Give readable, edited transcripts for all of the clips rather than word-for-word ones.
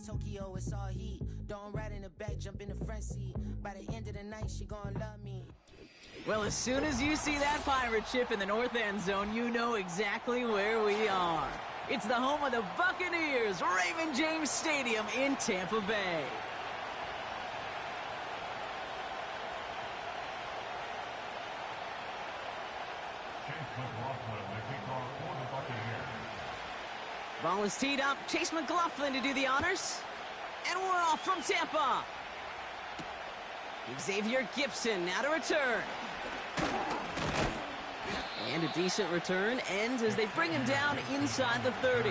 Tokyo, it's all heat. Don't ride in the back, jump in the front seat. By the end of the night, she gon' love me. Well, as soon as you see that pirate ship in the north end zone, you know exactly where we are. It's the home of the Buccaneers, Raymond James Stadium in Tampa Bay. Ball is teed up. Chase McLaughlin to do the honors. And we're off from Tampa. Xavier Gibson now to return. And a decent return ends as they bring him down inside the 30.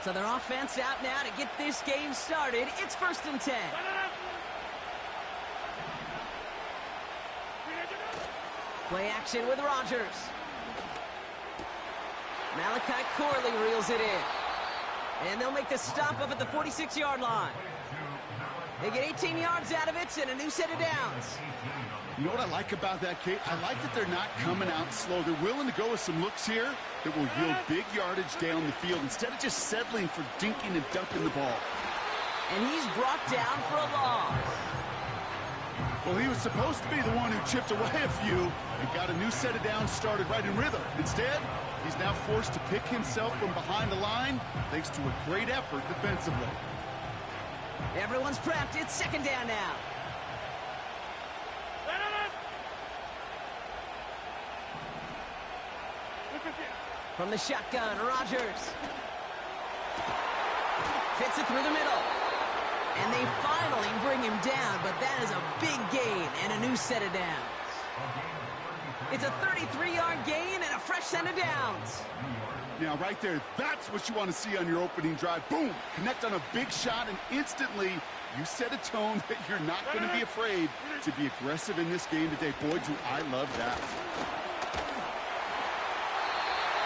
So their offense out now to get this game started. It's 1st and 10. Play action with Rodgers. Malachi Corley reels it in. And they'll make the stop up at the 46-yard line. They get 18 yards out of it and a new set of downs. You know what I like about that, Kate? I like that they're not coming out slow. They're willing to go with some looks here that will yield big yardage down the field instead of just settling for dinking and dunking the ball. And he's brought down for a loss. Well, he was supposed to be the one who chipped away a few and got a new set of downs started right in rhythm. Instead, he's now forced to pick himself from behind the line thanks to a great effort defensively. Everyone's prepped. It's 2nd down now. From the shotgun, Rodgers. Fits it through the middle. And they finally bring him down, but that is a big gain and a new set of downs. It's a 33-yard gain and a fresh set of downs. Now, right there, that's what you want to see on your opening drive. Boom! Connect on a big shot, and instantly you set a tone that you're not going to be afraid to be aggressive in this game today. Boy, do I love that.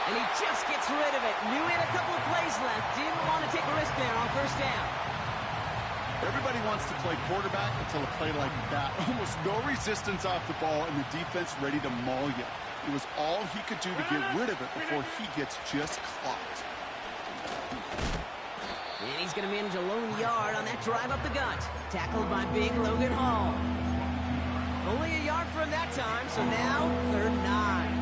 And he just gets rid of it. Knew he had a couple of plays left. Didn't want to take a risk there on 1st down. Everybody wants to play quarterback until a play like that. Almost no resistance off the ball and the defense ready to maul you. It was all he could do to get rid of it before he gets just clocked. And he's going to manage a lone yard on that drive up the gut. Tackled by big Logan Hall. Only a yard for him that time, so now 3rd and 9.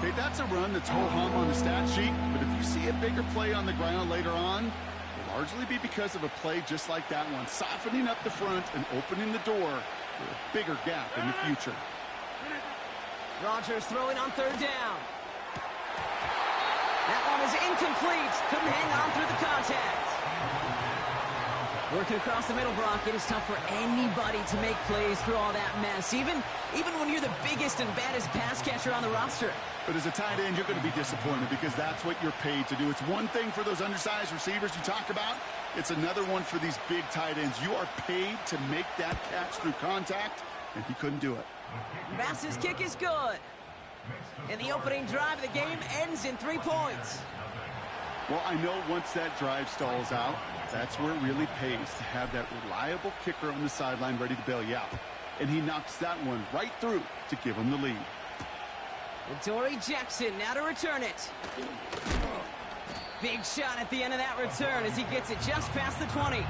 Okay, that's a run that's ho-hum on the stat sheet, but if you see a bigger play on the ground later on, it'll largely be because of a play just like that one, softening up the front and opening the door for a bigger gap in the future. Rodgers throwing on 3rd down. That one is incomplete. Couldn't hang on through the contact. Working across the middle, Brock, it is tough for anybody to make plays through all that mess, even when you're the biggest and baddest pass catcher on the roster. But as a tight end, you're going to be disappointed because that's what you're paid to do. It's one thing for those undersized receivers you talk about. It's another one for these big tight ends. You are paid to make that catch through contact, and he couldn't do it. Bass's kick is good. And the opening drive of the game ends in 3 points. Well, I know once that drive stalls out, that's where it really pays to have that reliable kicker on the sideline ready to bail you out. And he knocks that one right through to give him the lead. And Torrey Jackson now to return it. Big shot at the end of that return as he gets it just past the 20.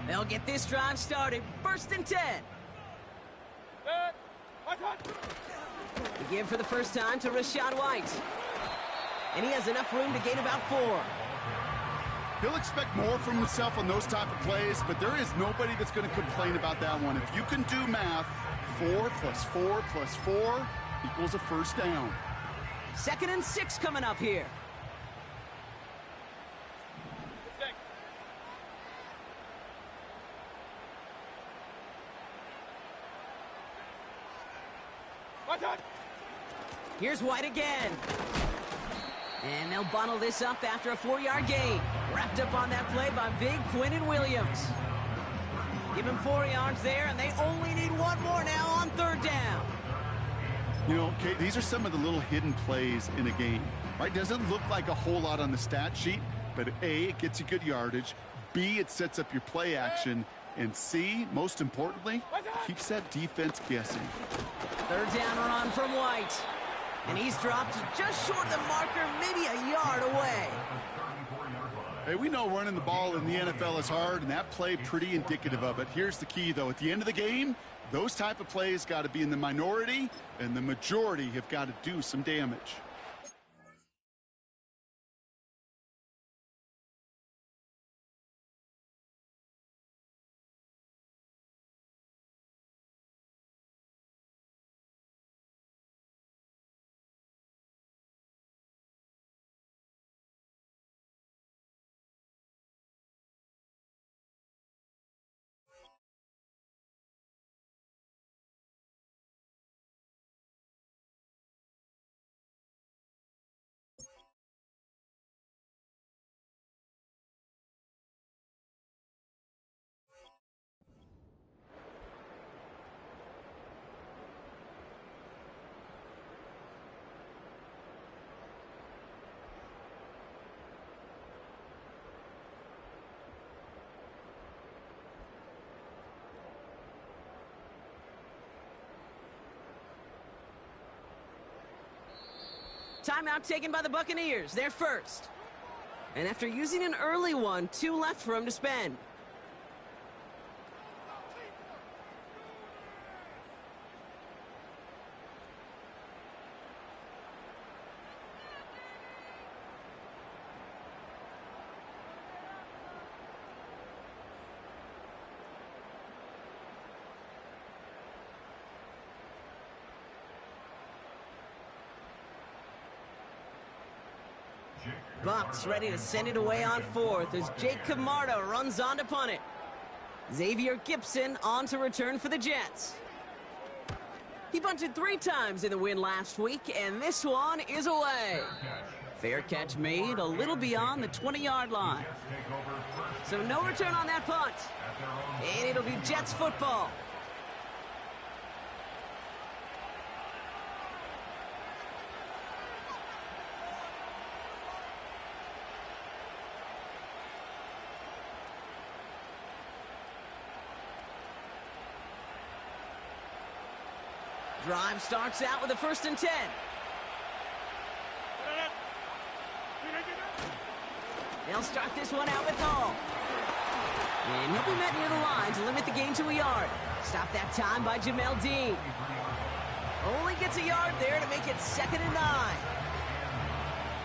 They'll get this drive started. 1st and 10. The give for the first time to Rachaad White. And he has enough room to gain about 4. He'll expect more from himself on those type of plays, but there is nobody that's going to complain about that one. If you can do math, 4 plus 4 plus 4 equals a 1st down. 2nd and 6 coming up here. Here's White again. And they'll bundle this up after a 4-yard gain. Wrapped up on that play by big Quinnen Williams. Give him 4 yards there, and they only need one more now on 3rd down. You know, Kate, these are some of the little hidden plays in a game, right? Doesn't look like a whole lot on the stat sheet, but A, it gets you good yardage. B, it sets up your play action. And C, most importantly, keeps that defense guessing. 3rd down run from White. And he's dropped just short of the marker, maybe a yard away. Hey, we know running the ball in the NFL is hard, and that play pretty indicative of it. Here's the key, though. At the end of the game, those type of plays got to be in the minority, and the majority have got to do some damage. Timeout taken by the Buccaneers. They're first. And after using an early one, 2 left for him to spend. Bucs ready to send it away on 4th as Jake Camarda runs on to punt it. Xavier Gipson on to return for the Jets. He punted 3 times in the win last week, and this one is away. Fair catch made a little beyond the 20-yard line. So no return on that punt. And it'll be Jets football. Drive starts out with a 1st and 10. They'll start this one out with Hall. And he'll be met near the line to limit the gain to a yard. Stop that time by Jamel Dean. Only gets a yard there to make it 2nd and 9.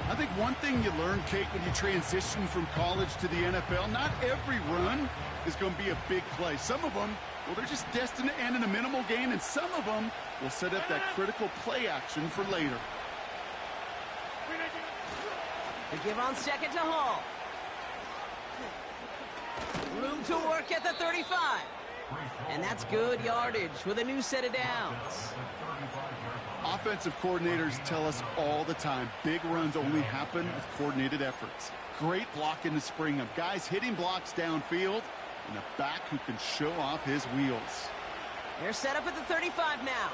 I think one thing you learn, Kate, when you transition from college to the NFL, not every run is going to be a big play. Some of them, well, they're just destined to end in a minimal gain, and some of them will set up that critical play action for later. They give on 2nd to Hall. Room to work at the 35. And that's good yardage with a new set of downs. Offensive coordinators tell us all the time, big runs only happen with coordinated efforts. Great block in the spring of guys hitting blocks downfield and a back who can show off his wheels. They're set up at the 35 now.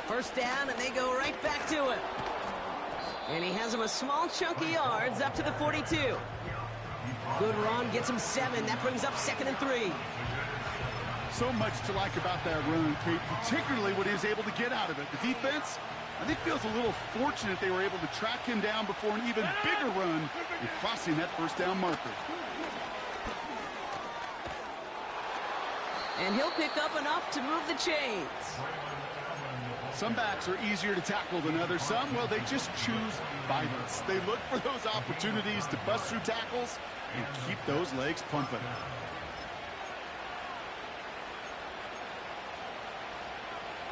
1st down, and they go right back to him. And he has him a small chunk of yards up to the 42. Good run, gets him 7. That brings up 2nd and 3. So much to like about that run, Kate, particularly what he was able to get out of it. The defense, I think, feels a little fortunate they were able to track him down before an even bigger run in crossing that 1st down marker. And he'll pick up enough to move the chains. Some backs are easier to tackle than others. Some, well, they just choose violence. They look for those opportunities to bust through tackles and keep those legs pumping.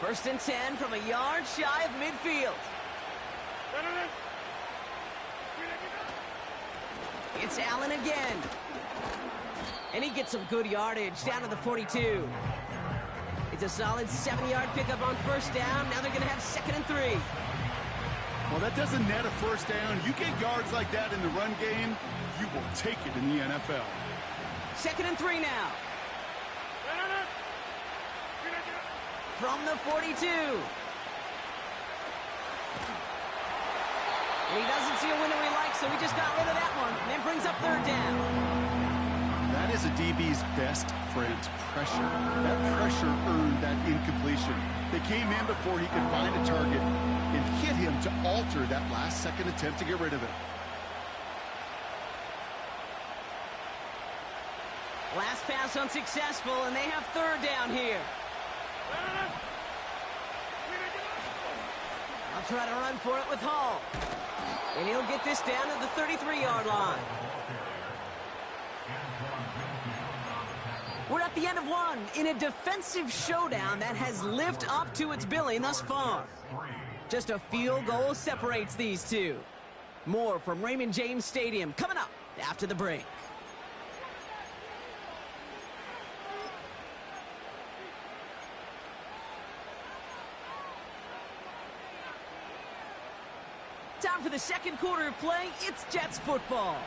First and 10 from a yard shy of midfield. It's Allen again. And he gets some good yardage down to the 42. It's a solid 7-yard pickup on first down. Now they're going to have 2nd and 3. Well, that doesn't net a first down. You get yards like that in the run game, you will take it in the NFL. 2nd and 3 now. From the 42. And he doesn't see a window he likes, so he just got rid of that one. And then brings up 3rd down. That is a DB's best friend, pressure. That pressure earned that incompletion. They came in before he could find a target and hit him to alter that last-second attempt to get rid of it. Last pass unsuccessful, and they have 3rd down here. I'll try to run for it with Hall. And he'll get this down to the 33-yard line. We're at the end of one in a defensive showdown that has lived up to its billing thus far. Just a field goal separates these two. More from Raymond James Stadium coming up after the break. Time for the second quarter of play. It's Jets football.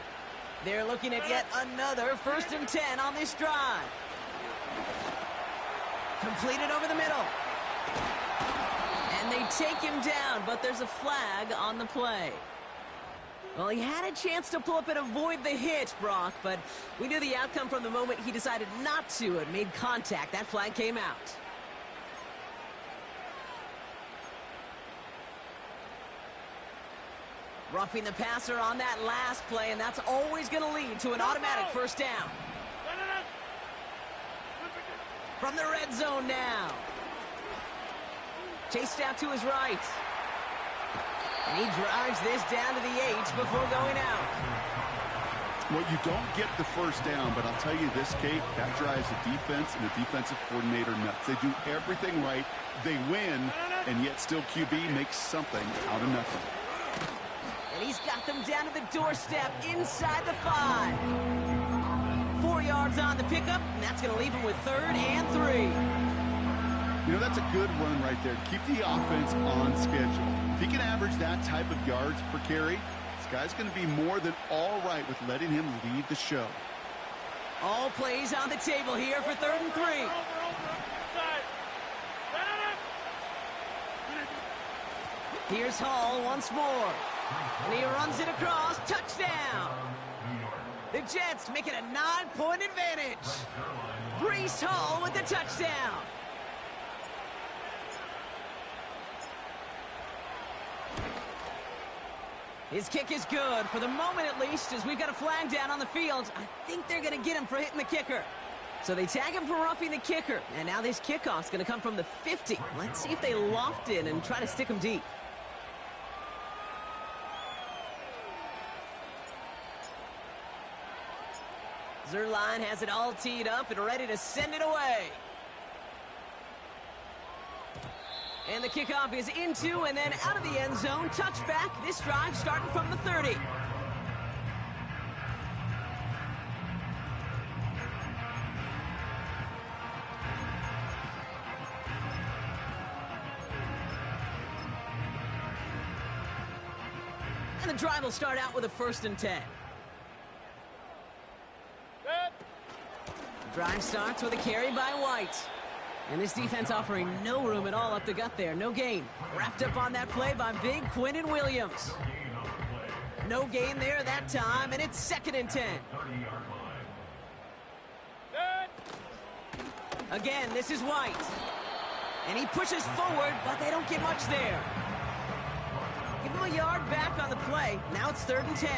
They're looking at yet another 1st and 10 on this drive. Completed over the middle. And they take him down, but there's a flag on the play. Well, he had a chance to pull up and avoid the hit, Brock, but we knew the outcome from the moment he decided not to and made contact. That flag came out. Roughing the passer on that last play, and that's always going to lead to an automatic 1st down. From the red zone now. Chased out to his right. And he drives this down to the 8 before going out. Well, you don't get the 1st down, but I'll tell you this, Kate, that drives the defense and the defensive coordinator nuts. They do everything right. They win, and yet still QB makes something out of nothing. And he's got them down to the doorstep inside the 5. 4 yards on the pickup, and that's going to leave him with 3rd and 3. You know, that's a good run right there. Keep the offense on schedule. If he can average that type of yards per carry, this guy's going to be more than all right with letting him lead the show. All plays on the table here for 3rd and 3. Here's Hall once more. And he runs it across. Touchdown. The Jets make it a 9-point advantage. Breece Hall with the touchdown. His kick is good, for the moment at least, as we've got a flag down on the field. I think they're going to get him for hitting the kicker. So they tag him for roughing the kicker. And now this kickoff's going to come from the 50. Let's see if they loft in and try to stick him deep. Zerline has it all teed up and ready to send it away. And the kickoff is into and then out of the end zone. Touchback. This drive starting from the 30. And the drive will start out with a 1st and 10. Drive starts with a carry by White. And this defense offering no room at all up the gut there. No gain. Wrapped up on that play by big Quinnen Williams. No gain there that time, and it's 2nd and 10. Again, this is White. And he pushes forward, but they don't get much there. Give him a yard back on the play. Now it's 3rd and 10.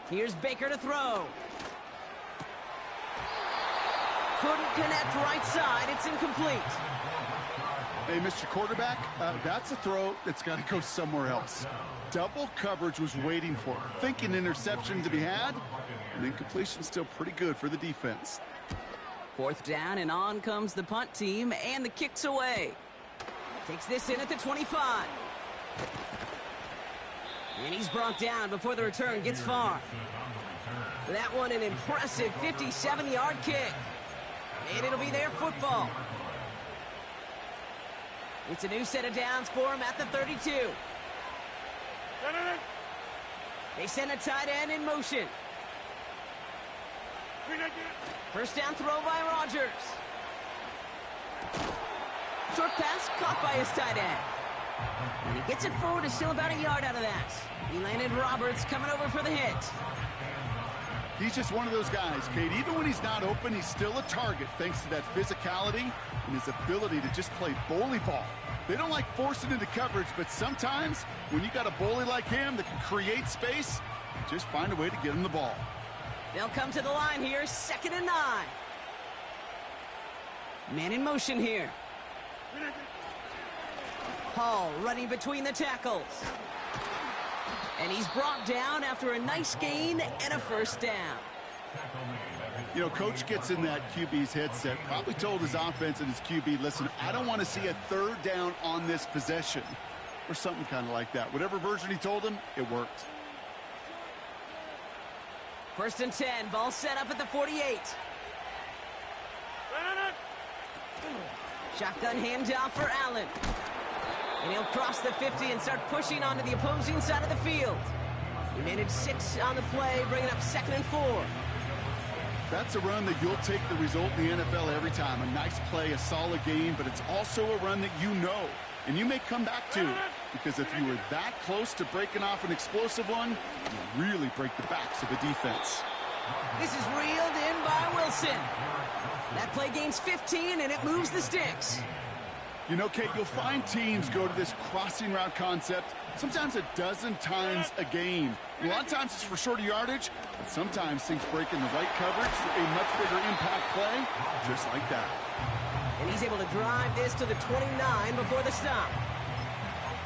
Here's Baker to throw. Couldn't connect right side. It's incomplete. Hey, Mr. Quarterback, that's a throw that's got to go somewhere else. Double coverage was waiting for it. Thinking interception to be had, and incompletion still pretty good for the defense. 4th down, and on comes the punt team, and the kick's away. Takes this in at the 25. And he's brought down before the return gets far. That one an impressive 57-yard kick. And it'll be their football. It's a new set of downs for him at the 32. They send a tight end in motion. First down throw by Rodgers. Short pass caught by his tight end. And he gets it forward, is still about a yard out of that. He landed Roberts coming over for the hit. He's just one of those guys, Kate. Even when he's not open, he's still a target thanks to that physicality and his ability to just play bully ball. They don't like forcing into coverage, but sometimes when you got a bully like him that can create space, just find a way to get him the ball. They'll come to the line here, 2nd and 9. Man in motion here. Hall running between the tackles. And he's brought down after a nice gain and a first down. You know, coach gets in that QB's headset, probably told his offense and his QB, listen, I don't want to see a 3rd down on this possession. Or something kind of like that. Whatever version he told him, it worked. 1st and 10, ball set up at the 48. Shotgun handoff for Allen. And he'll cross the 50 and start pushing onto the opposing side of the field. He managed 6 on the play, bringing up 2nd and 4. That's a run that you'll take the result in the NFL every time. A nice play, a solid game, but it's also a run that you know, and you may come back to. Because if you were that close to breaking off an explosive one, you really break the backs of a defense. This is reeled in by Wilson. That play gains 15, and it moves the sticks. You know, Kate, you'll find teams go to this crossing route concept sometimes a dozen times a game. A lot of times it's for shorter yardage, but sometimes things break in the right coverage for a much bigger impact play, just like that. And he's able to drive this to the 29 before the stop.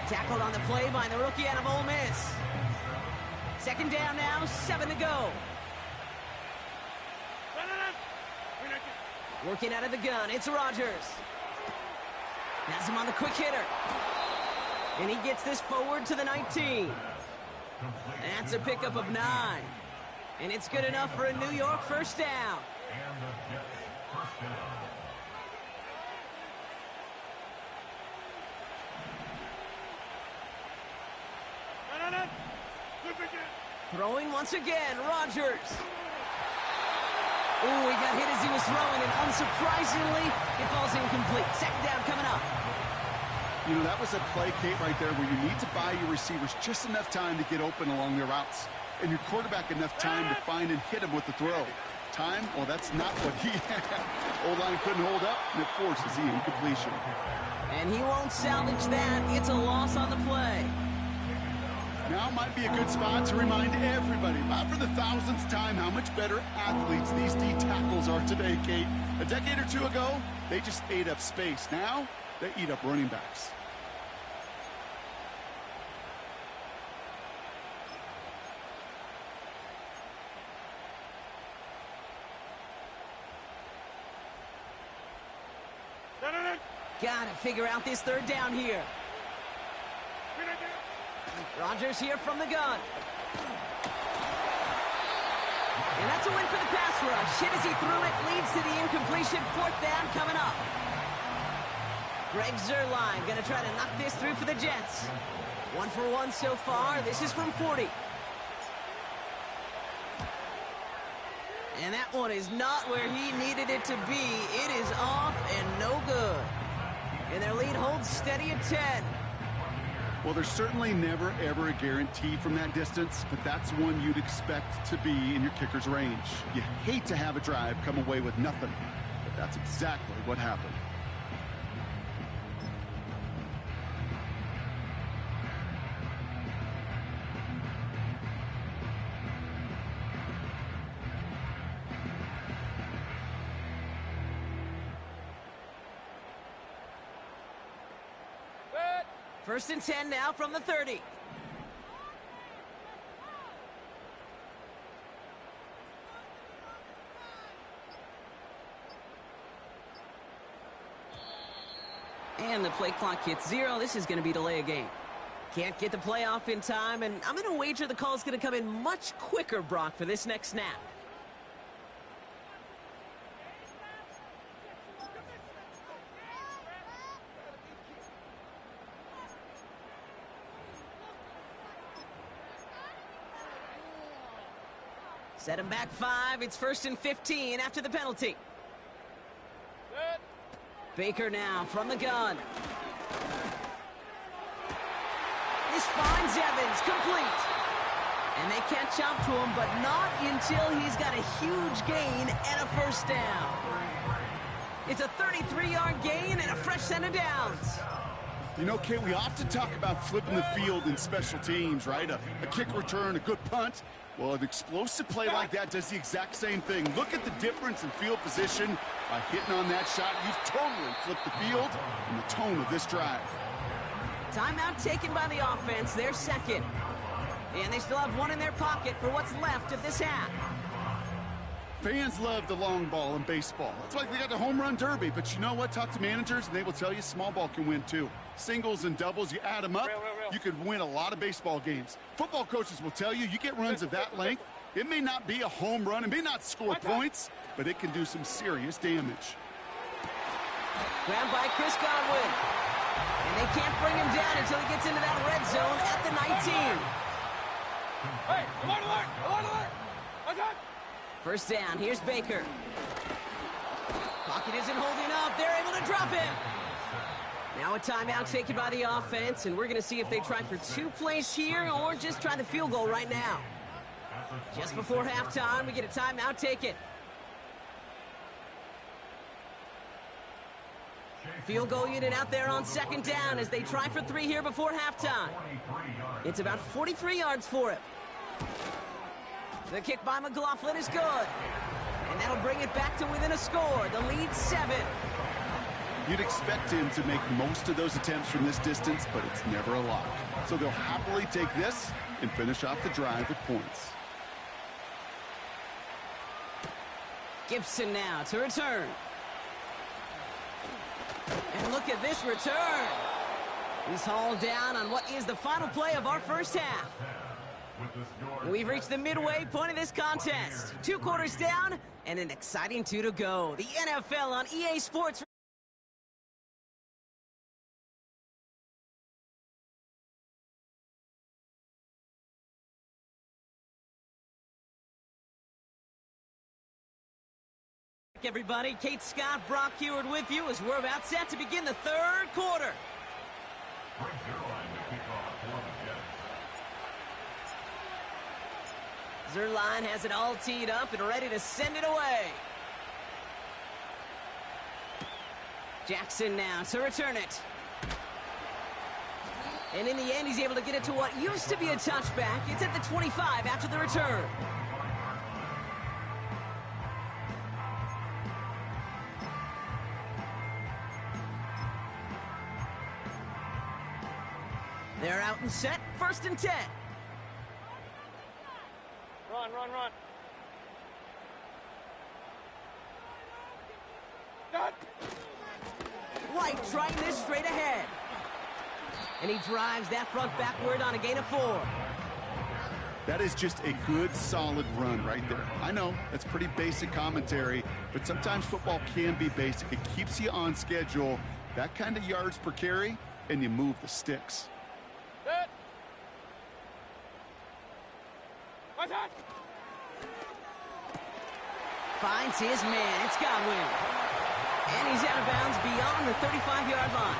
Tackled on the play by the rookie out of Ole Miss. 2nd down now, 7 to go. Working out of the gun, it's Rodgers. Has him on the quick hitter. And he gets this forward to the 19. That's a pickup of 9. And it's good enough for a New York first down. Throwing once again, Rodgers. Ooh, he got hit as he was throwing, and unsurprisingly, it falls incomplete. 2nd down coming up. You know, that was a play, Kate, right there where you need to buy your receivers just enough time to get open along their routes. And your quarterback enough time to find and hit him with the throw. Time? Well, that's not what he had. O-line couldn't hold up, and it forces the incompletion. And he won't salvage that. It's a loss on the play. Now might be a good spot to remind everybody, not for the 1000th time, how much better athletes these D tackles are today, Kate. A decade or 2 ago, they just ate up space. Now, they eat up running backs. Gotta figure out this 3rd down here. Rodgers here from the gun. And that's a win for the pass rush. Hit as he threw it, leads to the incompletion. 4th down coming up. Greg Zuerlein going to try to knock this through for the Jets. 1 for 1 so far. This is from 40. And that one is not where he needed it to be. It is off and no good. And their lead holds steady at 10. Well, there's certainly never, ever a guarantee from that distance, but that's one you'd expect to be in your kicker's range. You hate to have a drive come away with nothing, but that's exactly what happened. First and 10 now from the 30. And the play clock hits 0. This is going to be delay a game. Can't get the play off in time, and I'm going to wager the call is going to come in much quicker, Brock, for this next snap. Set him back 5. It's 1st and 15 after the penalty. Baker now from the gun. This finds Evans complete. And they catch up to him, but not until he's got a huge gain and a first down. It's a 33-yard gain and a fresh set of downs. You know, Kate, we often talk about flipping the field in special teams, right? A kick return, a good punt. Well, an explosive play like that does the exact same thing. Look at the difference in field position. By hitting on that shot, you've totally flipped the field and the tone of this drive. Timeout taken by the offense, their second. And they still have one in their pocket for what's left of this half. Fans love the long ball in baseball. It's like they got the home run derby, but you know what? Talk to managers and they will tell you small ball can win too. Singles and doubles, you add them up, you could win a lot of baseball games. Football coaches will tell you, you get runs of that length, it may not be a home run, it may not score points, but it can do some serious damage. Grabbed by Chris Godwin. And they can't bring him down until he gets into that red zone at the 19. Hey, alert, alert, alert, alert! Okay. First down, here's Baker. Pocket isn't holding up, they're able to drop him. Now a timeout taken by the offense, and we're going to see if they try for 2 plays here or just try the field goal right now. Just before halftime, we get a timeout taken. Field goal unit out there on 2nd down as they try for 3 here before halftime. It's about 43 yards for it. The kick by McLaughlin is good. And that'll bring it back to within a score. The lead 7. You'd expect him to make most of those attempts from this distance, but it's never a lot. So they'll happily take this and finish off the drive with points. Gibson now to return. And look at this return. He's hauled down on what is the final play of our first half. We've reached the midway point of this contest. 2 quarters down and an exciting 2 to go. The NFL on EA Sports. Everybody, Kate Scott, Brock Heward with you as we're about set to begin the 3rd quarter. Zerline has it all teed up and ready to send it away. Jackson now to return it. And in the end, he's able to get it to what used to be a touchback. It's at the 25 after the return. They're out and set. 1st and 10. Run, run, run. Got. White trying this straight ahead. And he drives that front backward on a gain of 4. That is just a good, solid run right there. I know, that's pretty basic commentary, but sometimes football can be basic. It keeps you on schedule, that kind of yards per carry, and you move the sticks. Set. Attack. Finds his man. It's Godwin. And he's out of bounds beyond the 35-yard line.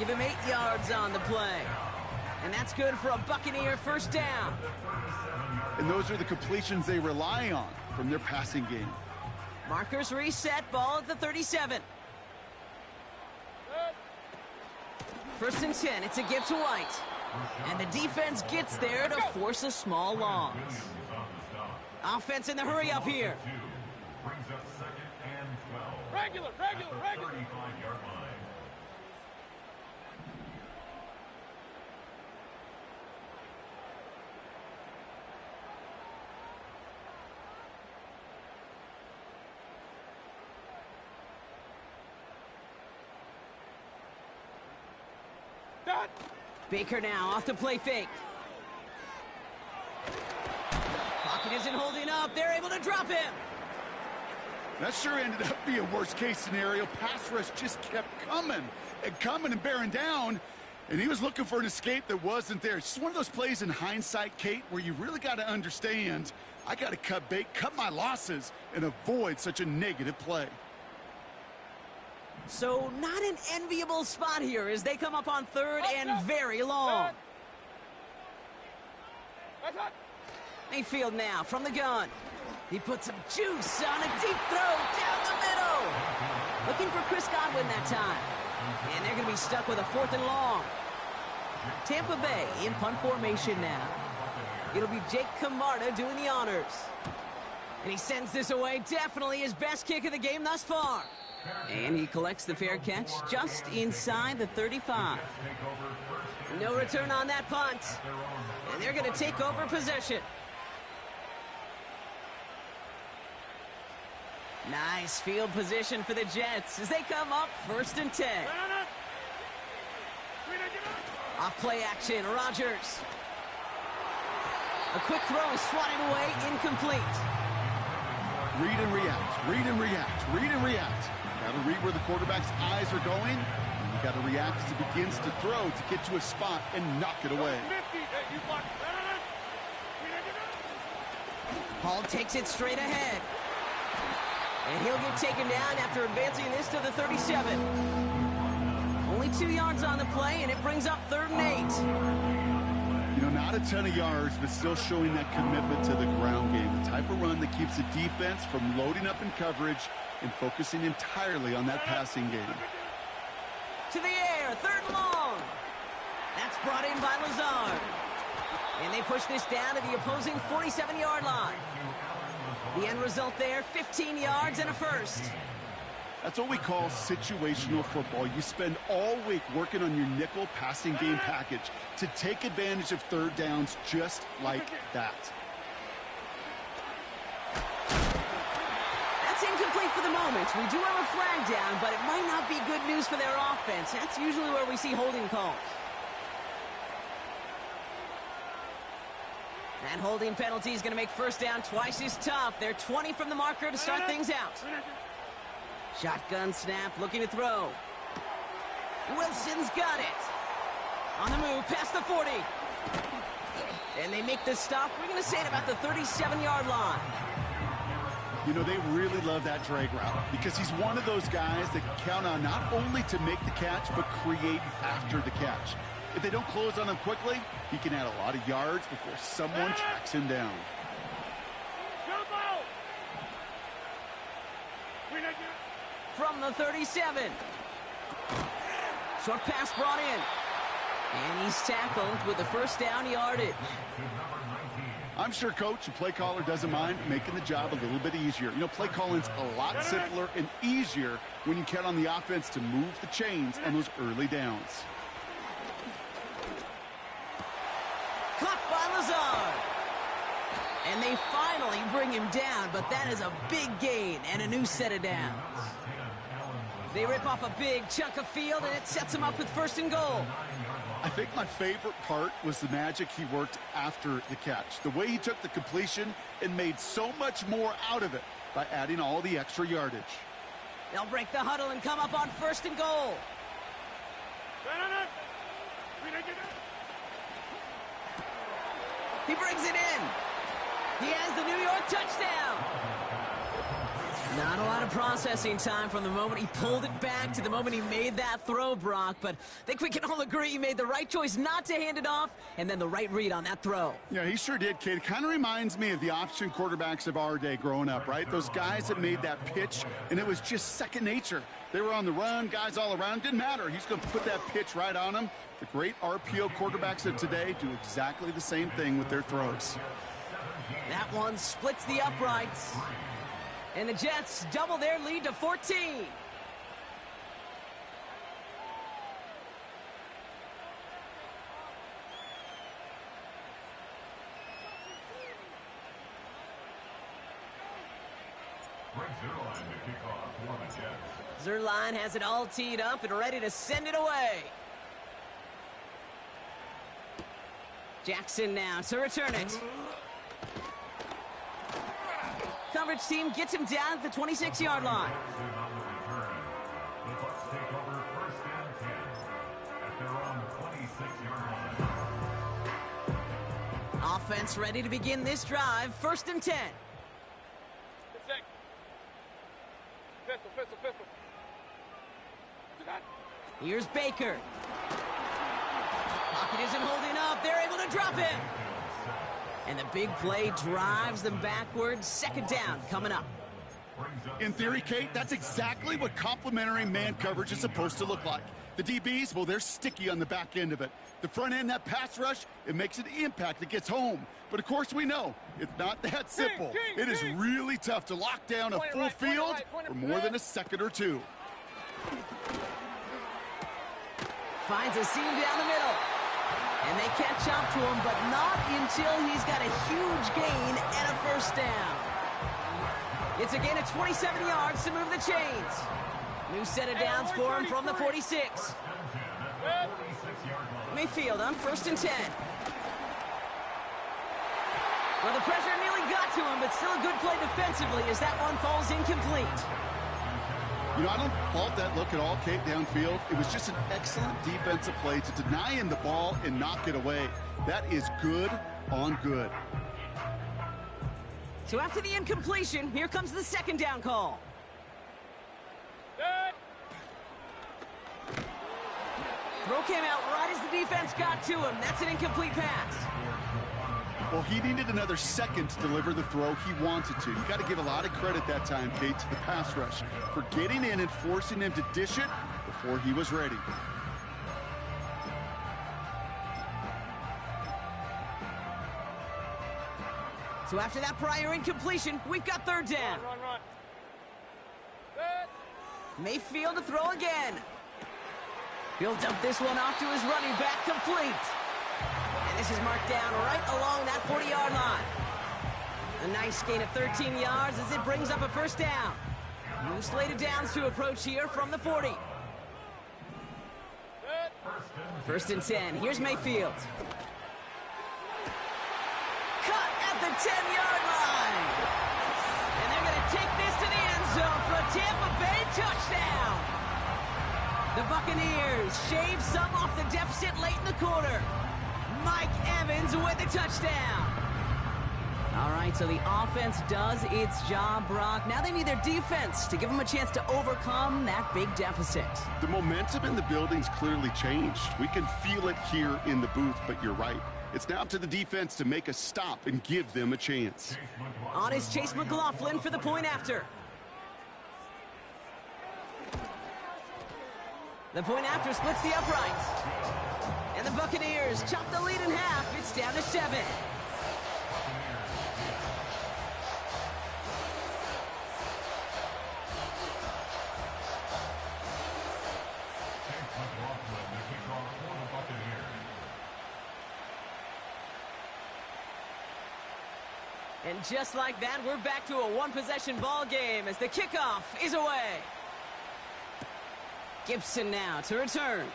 Give him 8 yards on the play. And that's good for a Buccaneer first down. And those are the completions they rely on from their passing game. Markers reset. Ball at the 37. 1st and 10. It's a give to White. And the defense gets there to force a small loss. Offense in the hurry up here. Regular, regular, regular. Shot. Baker now off to play fake. Pocket isn't holding up. They're able to drop him. That sure ended up being a worst-case scenario. Pass rush just kept coming and bearing down, and he was looking for an escape that wasn't there. It's just one of those plays in hindsight, Kate, where you really got to understand, I got to cut bait, cut my losses, and avoid such a negative play. So not an enviable spot here as they come up on third and very long. Mayfield now from the gun. He puts some juice on a deep throw down the middle. Looking for Chris Godwin that time. And they're going to be stuck with a 4th and long. Tampa Bay in punt formation now. It'll be Jake Camarda doing the honors. And he sends this away. Definitely his best kick of the game thus far. And he collects the fair catch just inside the 35. No return on that punt. And they're going to take over possession. Nice field position for the Jets as they come up 1st and 10. Off play action, Rodgers. A quick throw is swatted away, incomplete. Read and react, read and react, read and react. Got to read where the quarterback's eyes are going, and you got to react as he begins to throw to get to a spot and knock it away. Hall takes it straight ahead. And he'll get taken down after advancing this to the 37. Only 2 yards on the play, and it brings up 3rd and 8. You know, not a ton of yards, but still showing that commitment to the ground game. The type of run that keeps the defense from loading up in coverage and focusing entirely on that passing game. To the air, 3rd and long. That's brought in by Lazard. And they push this down to the opposing 47-yard line. The end result there, 15 yards and a first. That's what we call situational football. You spend all week working on your nickel passing game package to take advantage of 3rd downs just like that. That's incomplete for the moment. We do have a flag down, but it might not be good news for their offense. That's usually where we see holding calls. That holding penalty is going to make 1st down twice as tough. They're 20 from the marker to start things out. Shotgun snap, looking to throw. Wilson's got it. On the move, past the 40. And they make the stop. We're going to say it about the 37-yard line. You know, they really love that drag route because he's one of those guys that count on not only to make the catch, but create after the catch. If they don't close on him quickly, he can add a lot of yards before someone tracks him down. From the 37. Short pass brought in. And he's tackled with the 1st down yardage. I'm sure coach and play caller doesn't mind making the job a little bit easier. You know, play calling's a lot simpler and easier when you count on the offense to move the chains on those early downs. Caught by Lazard. And they finally bring him down, but that is a big gain and a new set of downs. They rip off a big chunk of field, and it sets them up with 1st and goal. I think my favorite part was the magic he worked after the catch. The way he took the completion and made so much more out of it by adding all the extra yardage. They'll break the huddle and come up on 1st and goal. He brings it in. He has the New York touchdown. Not a lot of processing time from the moment he pulled it back to the moment he made that throw, Brock. But I think we can all agree he made the right choice not to hand it off and then the right read on that throw. Yeah, he sure did, kid. It kind of reminds me of the option quarterbacks of our day growing up, right? Those guys that made that pitch, and it was just second nature. They were on the run, guys all around. Didn't matter. He's going to put that pitch right on them. The great RPO quarterbacks of today do exactly the same thing with their throws. That one splits the uprights. And the Jets double their lead to 14. Zerline has it all teed up and ready to send it away. Jackson now to return it. Coverage team gets him down at the 26-yard line. Offense ready to begin this drive. 1st and 10. Pistol. Here's Baker. Pocket isn't holding up. They're able to drop him. And the big play drives them backwards. 2nd down coming up. In theory, Kate, that's exactly what complementary man coverage is supposed to look like. The DBs, well, they're sticky on the back end of it. The front end, that pass rush, it makes an impact. It gets home. But, of course, we know it's not that simple. It is really tough to lock down a full field for more than a second or two. Finds a seam down the middle. And they catch up to him, but not until he's got a huge gain and a 1st down. It's a gain of 27 yards to move the chains. New set of downs for him from the 46. Mayfield on 1st and 10. Well, the pressure nearly got to him, but still a good play defensively as that one falls incomplete. You know, I don't fault that look at all, Kate, downfield. It was just an excellent defensive play to deny him the ball and knock it away. That is good on good. So after the incompletion, here comes the 2nd down call. Throw came out right as the defense got to him. That's an incomplete pass. Well, he needed another second to deliver the throw he wanted to. You got to give a lot of credit that time, Kate, to the pass rush for getting in and forcing him to dish it before he was ready. So after that prior incompletion, we've got 3rd down. Run. Mayfield to throw again. He'll dump this one off to his running back, complete. And this is marked down right along that 40-yard line. A nice gain of 13 yards as it brings up a 1st down. New slated downs to approach here from the 40. 1st and 10. Here's Mayfield. Cut at the 10-yard line. And they're going to take this to the end zone for a Tampa Bay touchdown. The Buccaneers shave some off the deficit late in the quarter. Mike Evans with the touchdown. All right, so the offense does its job, Brock. Now they need their defense to give them a chance to overcome that big deficit. The momentum in the building's clearly changed. We can feel it here in the booth, but you're right. It's now up to the defense to make a stop and give them a chance. On is Chase McLaughlin for the point after. The point after splits the uprights. And the Buccaneers chop the lead in half. It's down to 7. And just like that, we're back to a one-possession ball game as the kickoff is away. Gibson now to return.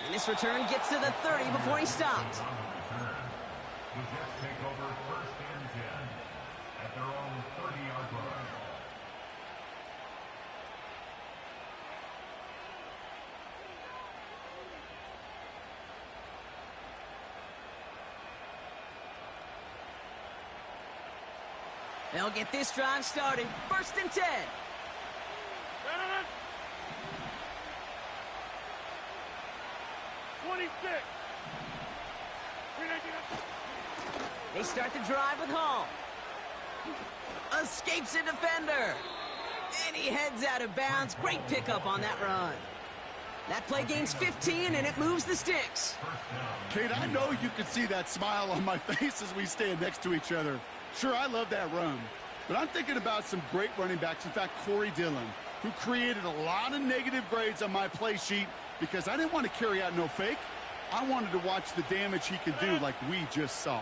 And this return gets to the 30 before he stopped. They'll get this drive started. 1st and 10. They start the drive with Hall. Escapes a defender. And he heads out of bounds. Great pickup on that run. That play gains 15, and it moves the sticks. Kate, I know you can see that smile on my face as we stand next to each other. Sure, I love that run. But I'm thinking about some great running backs. In fact, Corey Dillon, who created a lot of negative grades on my play sheet because I didn't want to carry out no fake. I wanted to watch the damage he could do like we just saw.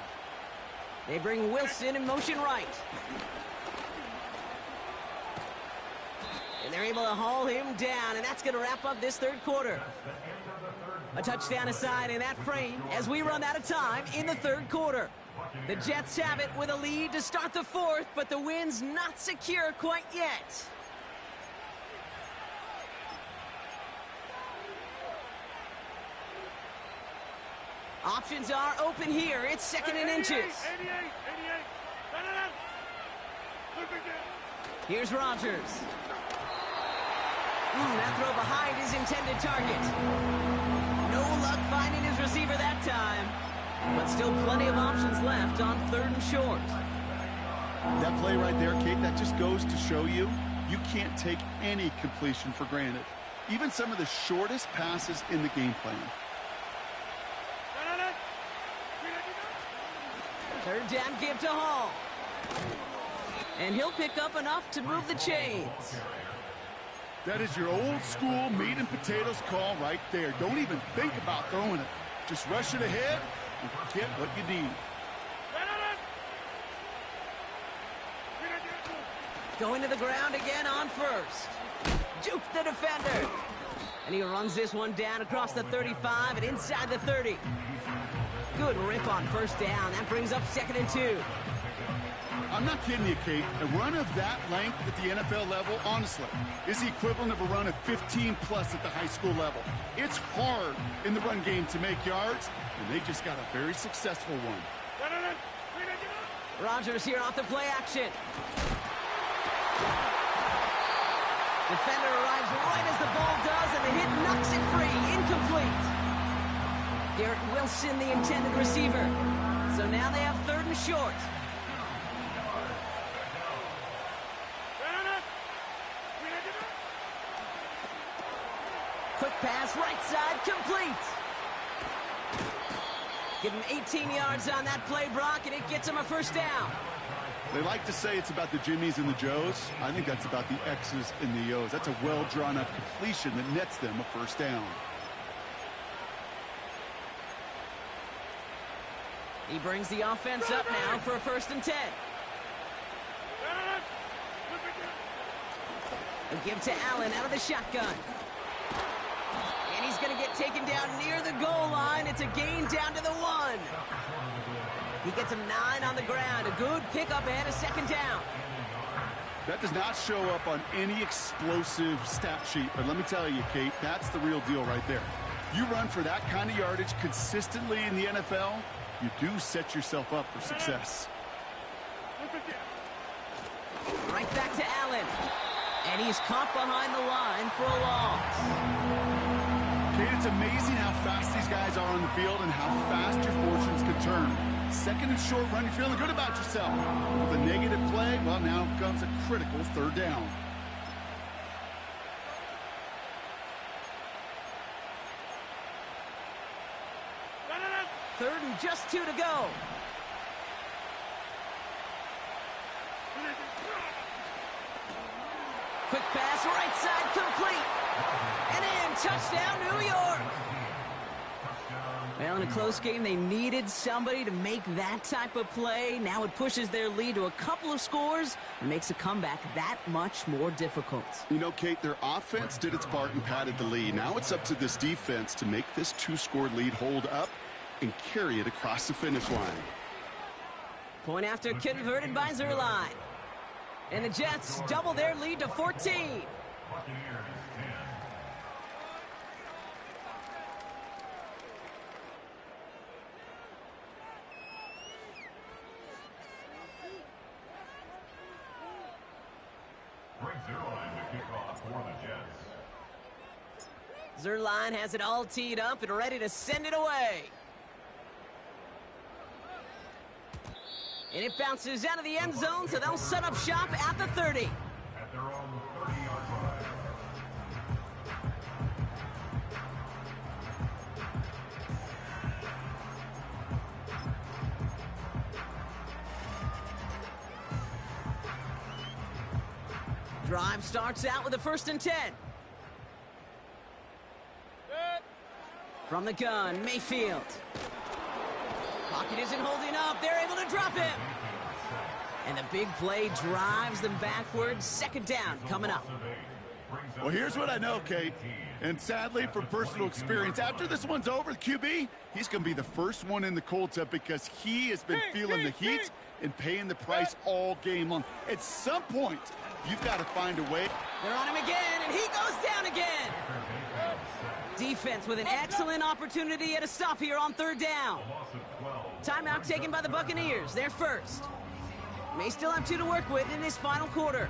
They bring Wilson in motion right. And they're able to haul him down, and that's going to wrap up this third quarter. A touchdown aside in that frame as we run out of time in the third quarter. The Jets have it with a lead to start the fourth, but the win's not secure quite yet. Options are open here. It's second and inches. Here's Rodgers. That throw behind his intended target. No luck finding his receiver that time. But still plenty of options left on third and short. That play right there, Kate, that just goes to show you, you can't take any completion for granted. Even some of the shortest passes in the game plan. Third down give to Hall. And he'll pick up enough to move the chains. That is your old school meat and potatoes call right there. Don't even think about throwing it. Just rush it ahead and get what you need. Going to the ground again on first. Juke the defender. And he runs this one down across the 35 and inside the 30. Good rip on first down. That brings up second and 2. I'm not kidding you, Kate. A run of that length at the NFL level, honestly, is the equivalent of a run of 15-plus at the high school level. It's hard in the run game to make yards, and they just got a very successful one. Rodgers here off the play action. Defender arrives right as the ball does, and the hit knocks it free. Incomplete. Garrett Wilson, the intended receiver. So now they have third and short. Quick pass, right side, complete. Give him 18 yards on that play, Brock, and it gets him a first down. They like to say it's about the Jimmies and the Joes. I think that's about the X's and the O's. That's a well-drawn-up completion that nets them a first down. He brings the offense up now for a first and 10. A give to Allen out of the shotgun. And he's going to get taken down near the goal line. It's a gain down to the 1. He gets him 9 on the ground. A good pickup ahead of second down. That does not show up on any explosive stat sheet. But let me tell you, Kate, that's the real deal right there. You run for that kind of yardage consistently in the NFL, you do set yourself up for success. Right back to Allen. And he's caught behind the line for a loss. Kate, it's amazing how fast these guys are on the field and how fast your fortunes can turn. Second and short run, you're feeling good about yourself. With a negative play, well, now comes a critical third down. Third and just 2 to go. Quick pass, right side, complete. And in, touchdown, New York. Well, in a close game, they needed somebody to make that type of play. Now it pushes their lead to a couple of scores and makes a comeback that much more difficult. You know, Kate, their offense did its part and padded the lead. Now it's up to this defense to make this 2-score lead hold up and carry it across the finish line. Point after converted by Zerline. And the Jets double their lead to 14. Zerline has it all teed up and ready to send it away. And it bounces out of the end zone, so they'll set up shop at the 30. At their own 30-yard line. Drive starts out with a first and 10. From the gun, Mayfield. Pocket isn't holding up. They're able to drop him. And the big play drives them backwards. Second down coming up. Well, here's what I know, Kate, and sadly from personal experience, after this one's over, the QB, he's going to be the first one in the cold tub because he has been feeling the heat and paying the price all game long. At some point, you've got to find a way. They're on him again, and he goes down again. Defense with an excellent opportunity at a stop here on third down. Timeout taken by the Buccaneers. They're first. May still have 2 to work with in this final quarter.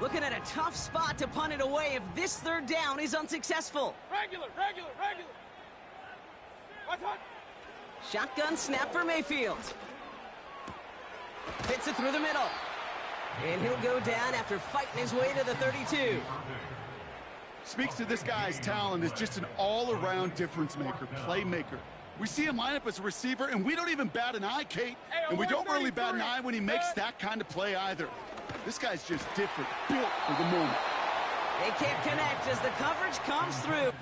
Looking at a tough spot to punt it away if this third down is unsuccessful. Regular. Watch. Shotgun snap for Mayfield. Fits it through the middle. And he'll go down after fighting his way to the 32. Speaks to this guy's talent as just an all-around difference maker, playmaker. We see him line up as a receiver, and we don't even bat an eye, Kate. And we don't really bat an eye when he makes that kind of play either. This guy's just different, built for the moment. They can't connect as the coverage comes through.